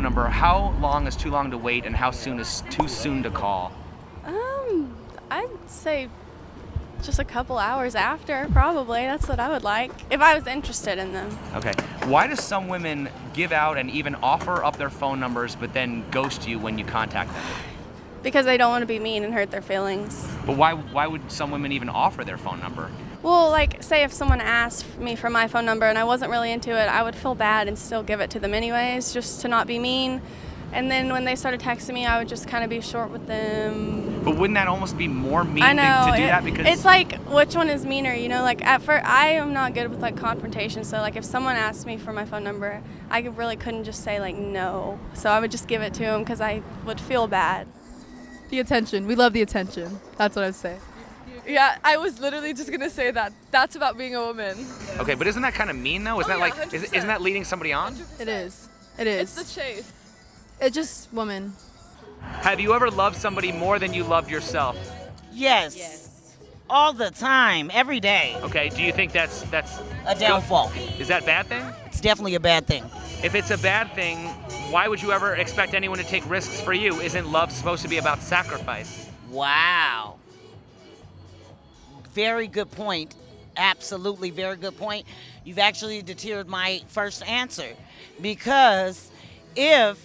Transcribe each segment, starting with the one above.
number, how long is too long to wait and how soon is too soon to call? I'd say just a couple hours after, probably. That's what I would like, if I was interested in them. Okay. Why do some women give out and even offer up their phone numbers but then ghost you when you contact them? Because they don't want to be mean and hurt their feelings. But why would some women even offer their phone number? Well, like, say if someone asked me for my phone number and I wasn't really into it, I would feel bad and still give it to them anyways, just to not be mean. And then when they started texting me, I would just kind of be short with them. But wouldn't that almost be more mean I know, to do that? Because it's like, which one is meaner, you know? Like, at first, I am not good with, like, confrontation. So, like, if someone asked me for my phone number, I really couldn't just say, like, no. So I would just give it to them because I would feel bad. The attention. We love the attention. That's what I'd say. Yeah, I was literally just gonna say that. That's about being a woman. Okay, but isn't that kind of mean though? Isn't that like 100%. isn't that leading somebody on? 100%. It is. It is. It's the chase. It's just woman. Have you ever loved somebody more than you loved yourself? Yes. All the time, every day. Okay, do you think that's A downfall. Is that a bad thing? It's definitely a bad thing. If it's a bad thing, why would you ever expect anyone to take risks for you? Isn't love supposed to be about sacrifice? Wow. Very good point. Absolutely very good point. You've actually deterred my first answer. Because I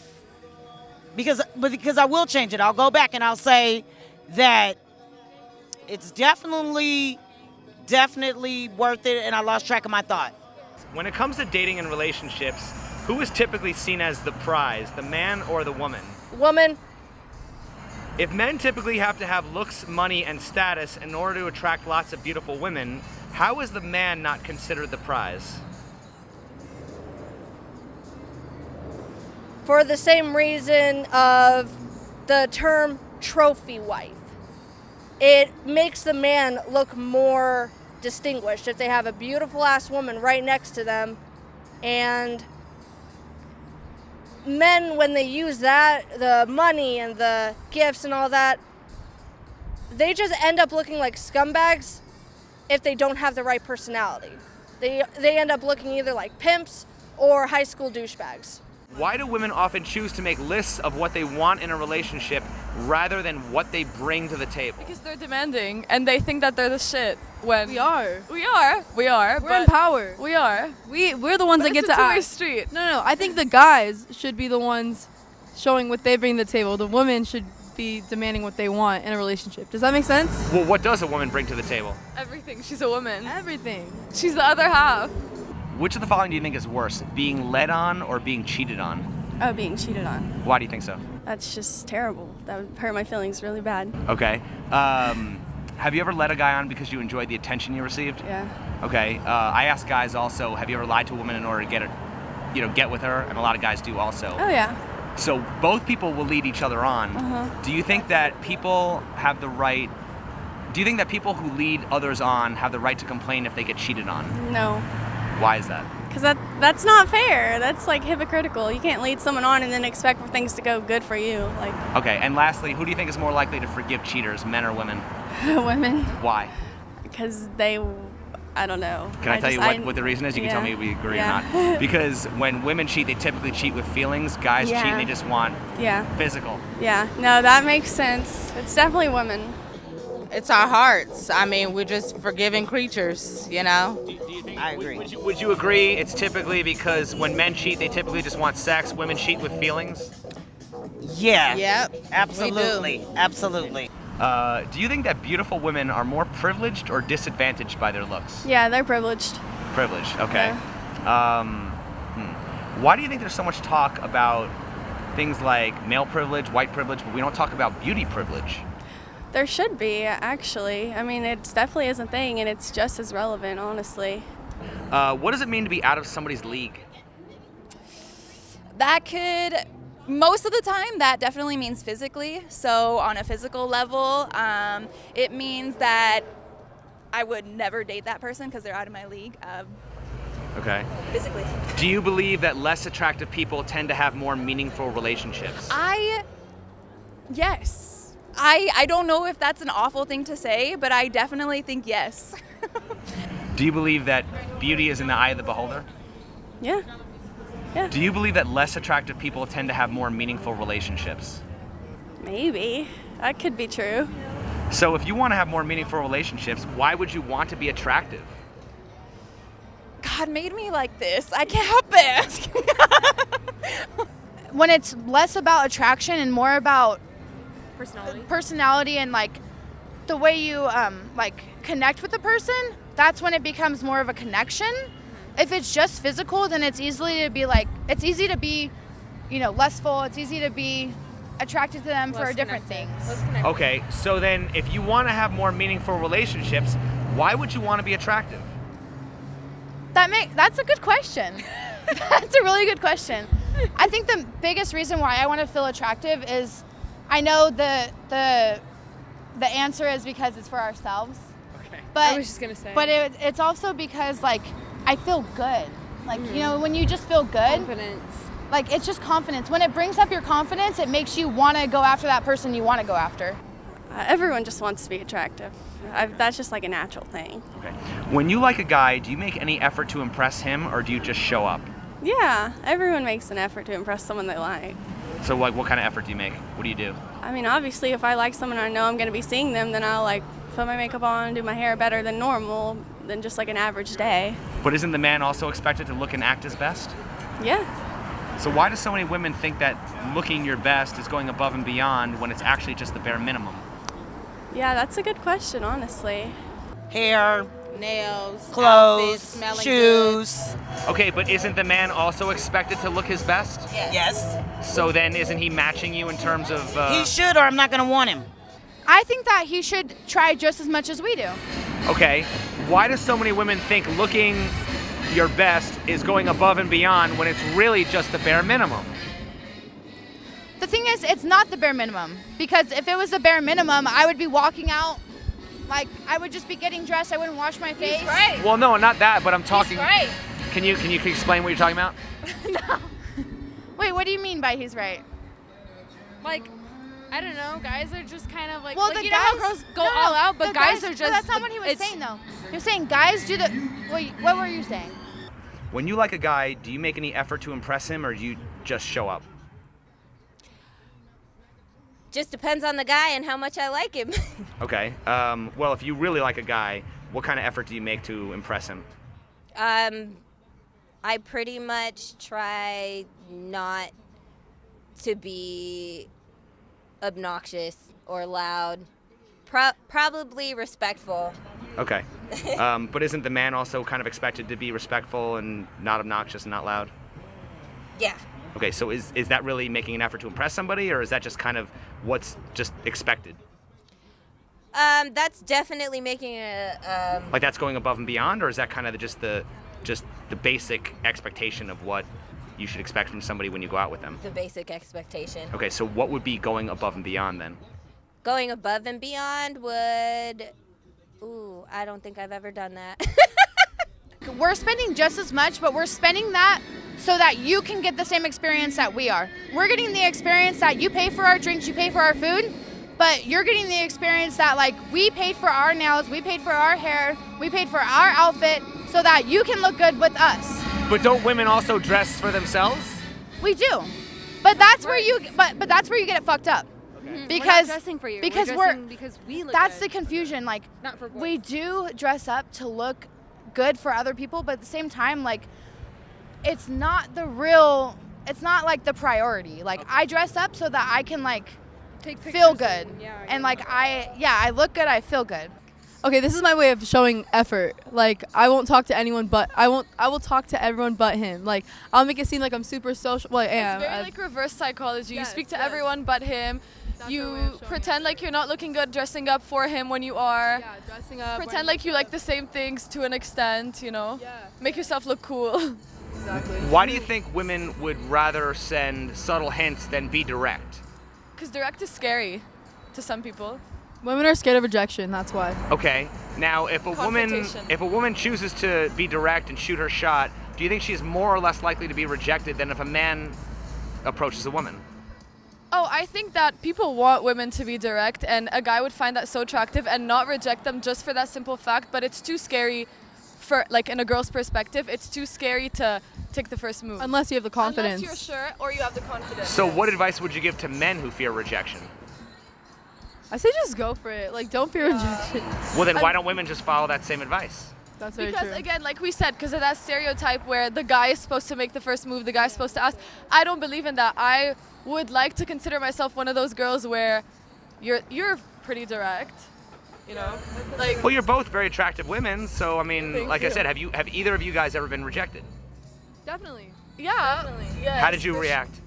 will change it. I'll go back and I'll say that it's definitely worth it, and I lost track of my thought. When it comes to dating and relationships, who is typically seen as the prize, the man or the woman? Woman. If men typically have to have looks, money, and status in order to attract lots of beautiful women, how is the man not considered the prize? For the same reason of the term trophy wife. It makes the man look more distinguished if they have a beautiful ass woman right next to them. And men, when they use that, the money and the gifts and all that, they just end up looking like scumbags if they don't have the right personality. They end up looking either like pimps or high school douchebags. Why do women often choose to make lists of what they want in a relationship rather than what they bring to the table? Because they're demanding and they think that they're the shit when We are. We're We're in power. We are. We're the ones But that get it's to a two-way ask. street. No. I think the guys should be the ones showing what they bring to the table. The women should be demanding what they want in a relationship. Does that make sense? Well, what does a woman bring to the table? Everything. She's a woman. Everything. She's the other half. Which of the following do you think is worse, being led on or being cheated on? Oh, being cheated on. Why do you think so? That's just terrible. That would hurt my feelings really bad. Okay. Have you ever led a guy on because you enjoyed the attention you received? Yeah. Okay. I asked guys also, have you ever lied to a woman in order to get with her? And a lot of guys do also. Oh, yeah. So both people will lead each other on. Uh-huh. Do you think that people have the right? Do you think that people who lead others on have the right to complain if they get cheated on? No. Why is that? Because that's not fair. That's like hypocritical. You can't lead someone on and then expect for things to go good for you. Like Okay. And lastly, who do you think is more likely to forgive cheaters, men or women? women, Why? because I don't know. Can I tell you what the reason is? You can tell me if we agree or not. Because when women cheat, they typically cheat with feelings. Guys cheat and they just want physical. Yeah. No, that makes sense. It's definitely women. It's our hearts. I mean, we're just forgiving creatures, you know? Do you think, I agree. Would you agree it's typically because when men cheat, they typically just want sex, women cheat with feelings? Yeah. Yep. Absolutely. We do. Absolutely. Do you think that beautiful women are more privileged or disadvantaged by their looks? Yeah, they're privileged. Privileged, okay. Why do you think there's so much talk about things like male privilege, white privilege, but we don't talk about beauty privilege? There should be, actually. I mean, it definitely is a thing, and it's just as relevant, honestly. What does it mean to be out of somebody's league? That could, most of the time, that definitely means physically. So on a physical level, it means that I would never date that person because they're out of my league. Okay. Physically. Do you believe that less attractive people tend to have more meaningful relationships? Yes. I don't know if that's an awful thing to say, but I definitely think yes. Do you believe that beauty is in the eye of the beholder? Yeah. Yeah. Do you believe that less attractive people tend to have more meaningful relationships? Maybe. That could be true. So if you want to have more meaningful relationships, why would you want to be attractive? God made me like this. I can't help it. When it's less about attraction and more about Personality. and like the way you like connect with the person, that's when it becomes more of a connection. If it's just physical, then it's easy to be, lustful. It's easy to be attracted to them for different things. Okay, so then if you want to have more meaningful relationships, why would you want to be attractive? That's a good question. That's a really good question. I think the biggest reason why I want to feel attractive is I know the answer is because it's for ourselves. Okay. But I was just gonna say. But it's also because like I feel good. Like when you just feel good. Confidence. Like it's just confidence. When it brings up your confidence, it makes you want to go after that person you want to go after. Everyone just wants to be attractive. That's just like a natural thing. Okay. When you like a guy, do you make any effort to impress him, or do you just show up? Yeah, everyone makes an effort to impress someone they like. So like, what kind of effort do you make? What do you do? I mean, obviously, if I like someone and I know I'm going to be seeing them, then I'll like put my makeup on, do my hair better than normal, than just like an average day. But isn't the man also expected to look and act his best? Yeah. So why do so many women think that looking your best is going above and beyond when it's actually just the bare minimum? Yeah, that's a good question, honestly. Hair, Nails, clothes, outfits, smelling shoes. Okay, but isn't the man also expected to look his best? Yes. So then isn't he matching you in terms of... He should, or I'm not gonna want him. I think that he should try just as much as we do. Okay, why do so many women think looking your best is going above and beyond when it's really just the bare minimum? The thing is, it's not the bare minimum. Because if it was the bare minimum, I would be walking out, like, I would just be getting dressed, I wouldn't wash my face. He's right. Well, no, not that, but I'm talking... He's right. Can you explain what you're talking about? No. Wait, what do you mean by he's right? Like, I don't know. Guys are just kind of like, Well, like the you know how guys- girls go no, all out, but the guys are just. But that's not what he was saying, though. He was saying guys do the... Wait, what were you saying? When you like a guy, do you make any effort to impress him, or do you just show up? Just depends on the guy and how much I like him. Okay. Well, if you really like a guy, what kind of effort do you make to impress him? I pretty much try not to be obnoxious or loud. Probably respectful. Okay. But isn't the man also kind of expected to be respectful and not obnoxious and not loud? Yeah. Okay, so is that really making an effort to impress somebody, or is that just kind of what's just expected? That's definitely making a. Like that's going above and beyond, or is that kind of just the basic expectation of what you should expect from somebody when you go out with them? The basic expectation. Okay, so what would be going above and beyond then? Going above and beyond would. Ooh, I don't think I've ever done that. We're spending just as much, but we're spending that so that you can get the same experience that we are. We're getting the experience that you pay for our drinks, you pay for our food, but you're getting the experience that like we paid for our nails, we paid for our hair, we paid for our outfit so that you can look good with us. But don't women also dress for themselves? We do. But that's where you but that's where you get it fucked up. We're Because not dressing for you. because we're we're dressing because we look that's good. the confusion. Like Not for boys. we do dress up to look good for other people, but at the same time, like it's not like the priority. Like I dress up so that I can like Take feel pictures good and and like I look good, I feel good. Okay, this is my way of showing effort. Like I won't talk to anyone but I will talk to everyone but him. Like I'll make it seem like I'm super social. Well, I am. It's very like reverse psychology. Yes, you speak to yes. everyone but him. That's our way of You showing pretend like you're not looking good dressing up for him when you are. Yeah, dressing up. Pretend like you like the same things to an extent, you know? Yeah. Make yourself look cool. Exactly. Why do you think women would rather send subtle hints than be direct? Because direct is scary to some people. Women are scared of rejection. That's why. Okay. Now, if a Confrontation. woman chooses to be direct and shoot her shot, do you think she's more or less likely to be rejected than if a man approaches a woman? Oh, I think that people want women to be direct, and a guy would find that so attractive and not reject them just for that simple fact, but it's too scary for, like, in a girl's perspective, it's too scary to take the first move. Unless you have the confidence. Unless you're sure or you have the confidence. So what advice would you give to men who fear rejection? I say just go for it. Like, don't fear rejection. Well, then why don't women just follow that same advice? That's very Because true. again, like we said, because of that stereotype where the guy is supposed to make the first move, the guy's supposed to ask. I don't believe in that. I would like to consider myself one of those girls where you're pretty direct, you know? Like, Well, you're both very attractive women, so I mean, like I said, have either of you guys ever been rejected? Definitely. yeah. Yes, How did you for react?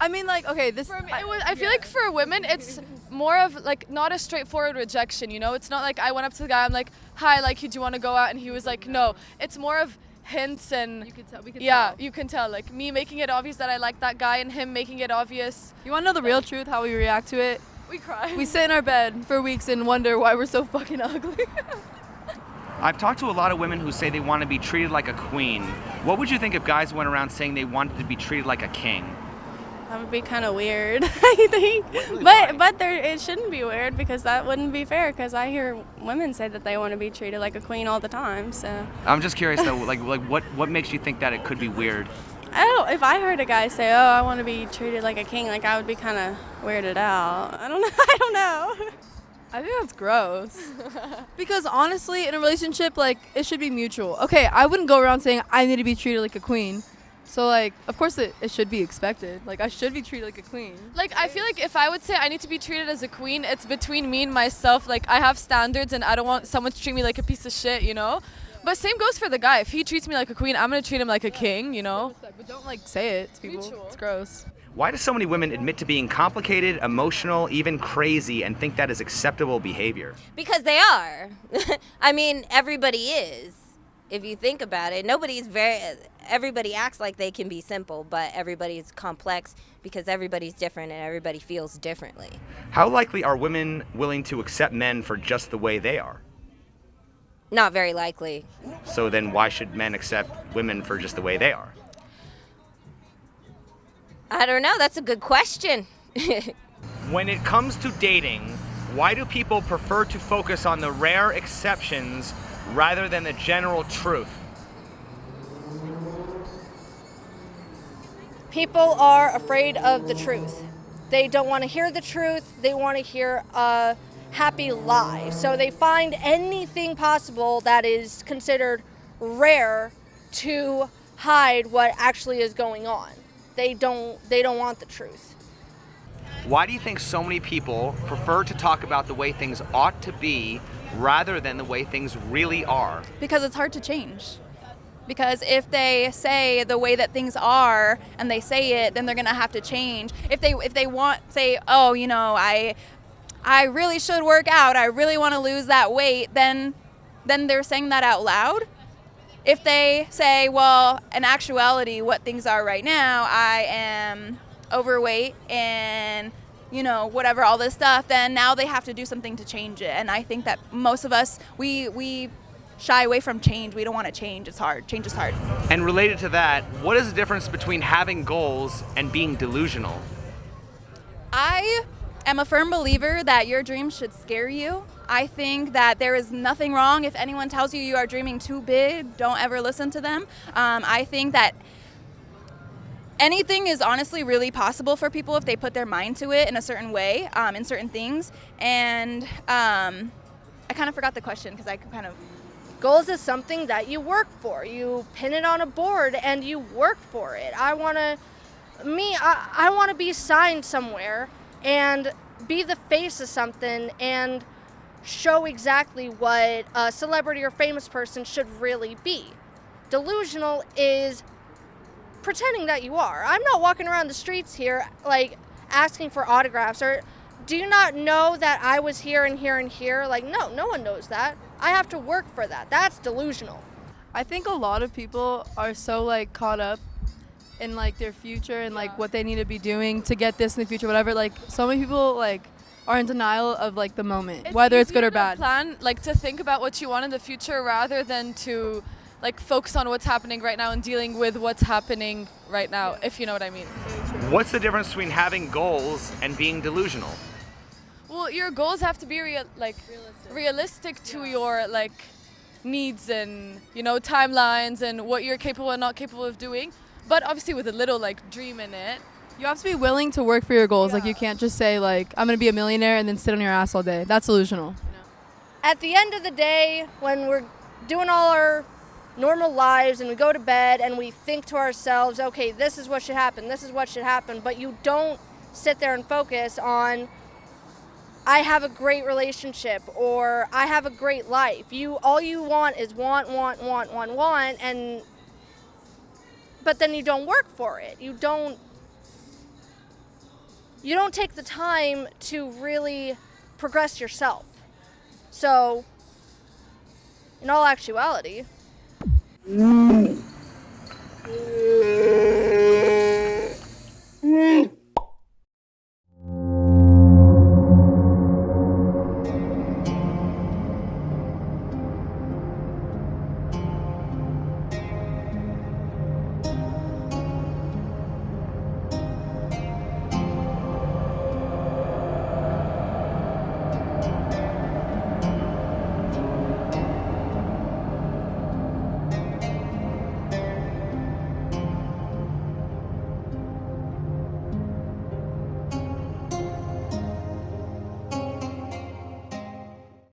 I mean, like, okay, this. For me, I feel like for women, it's more of like not a straightforward rejection, you know? It's not like I went up to the guy, I'm like, hi, I like you, do you want to go out? And he was like, no. It's more of hints and You could tell. We could yeah, tell. you can tell. Like me making it obvious that I like that guy and him making it obvious. You want to know the real truth? How we react to it? We cry. We sit in our bed for weeks and wonder why we're so fucking ugly. I've talked to a lot of women who say they want to be treated like a queen. What would you think if guys went around saying they wanted to be treated like a king? That would be kind of weird, I think. But it shouldn't be weird because that wouldn't be fair. Because I hear women say that they want to be treated like a queen all the time. So I'm just curious though, like what makes you think that it could be weird? I don't. If I heard a guy say, "Oh, I want to be treated like a king," like I would be kind of weirded out. I don't know. I don't know. I think that's gross. Because honestly, in a relationship, like, it should be mutual. Okay, I wouldn't go around saying I need to be treated like a queen. So, like, of course it should be expected. Like, I should be treated like a queen. Like, I feel like if I would say I need to be treated as a queen, it's between me and myself. Like, I have standards and I don't want someone to treat me like a piece of shit, you know? But same goes for the guy. If he treats me like a queen, I'm going to treat him like a king, you know? But don't, like, say it to people. Mutual. It's gross. Why do so many women admit to being complicated, emotional, even crazy, and think that is acceptable behavior? Because they are. I mean, everybody is. If you think about it, everybody acts like they can be simple, but everybody's complex because everybody's different and everybody feels differently. How likely are women willing to accept men for just the way they are? Not very likely. So then why should men accept women for just the way they are? I don't know. That's a good question. When it comes to dating, why do people prefer to focus on the rare exceptions rather than the general truth? People are afraid of the truth. They don't want to hear the truth. They want to hear a happy lie. So they find anything possible that is considered rare to hide what actually is going on. They don't want the truth. Why do you think so many people prefer to talk about the way things ought to be rather than the way things really are? Because it's hard to change. Because if they say the way that things are and they say it, then they're gonna have to change. If they want say, oh, you know, I really should work out, I really want to lose that weight, then they're saying that out loud. If they say, well, in actuality, what things are right now, I am overweight and, you know, whatever, all this stuff, then now they have to do something to change it. And I think that most of us, we shy away from change. We don't want to change. It's hard. Change is hard. And related to that, what is the difference between having goals and being delusional? I am a firm believer that your dreams should scare you. I think that there is nothing wrong if anyone tells you you are dreaming too big. Don't ever listen to them. I think that anything is honestly really possible for people if they put their mind to it in a certain way, in certain things. And I kind of forgot the question because I kind of... Goals is something that you work for. You pin it on a board and you work for it. I want to be signed somewhere and be the face of something and show exactly what a celebrity or famous person should really be. Delusional is pretending that you are. I'm not walking around the streets here like asking for autographs or do you not know that I was here and here and here? Like, no one knows that. I have to work for that. That's delusional. I think a lot of people are so, like, caught up in, like, their future and, like, what they need to be doing to get this in the future, whatever. Like, so many people, like, are in denial of, like, the moment, whether it's good or bad. Plan, like, to think about what you want in the future rather than to, like, focus on what's happening right now and dealing with what's happening right now, if you know what I mean. What's the difference between having goals and being delusional? Well, your goals have to be realistic to your, like, needs and, you know, timelines and what you're capable and not capable of doing, but obviously with a little like dream in it. You have to be willing to work for your goals. Like, you can't just say, like, I'm going to be a millionaire and then sit on your ass all day. That's delusional. At the end of the day, when we're doing all our normal lives and we go to bed and we think to ourselves, okay, this is what should happen, this is what should happen, but you don't sit there and focus on, I have a great relationship or I have a great life. All you want is want, and but then you don't work for it. You don't take the time to really progress yourself. So, in all actuality,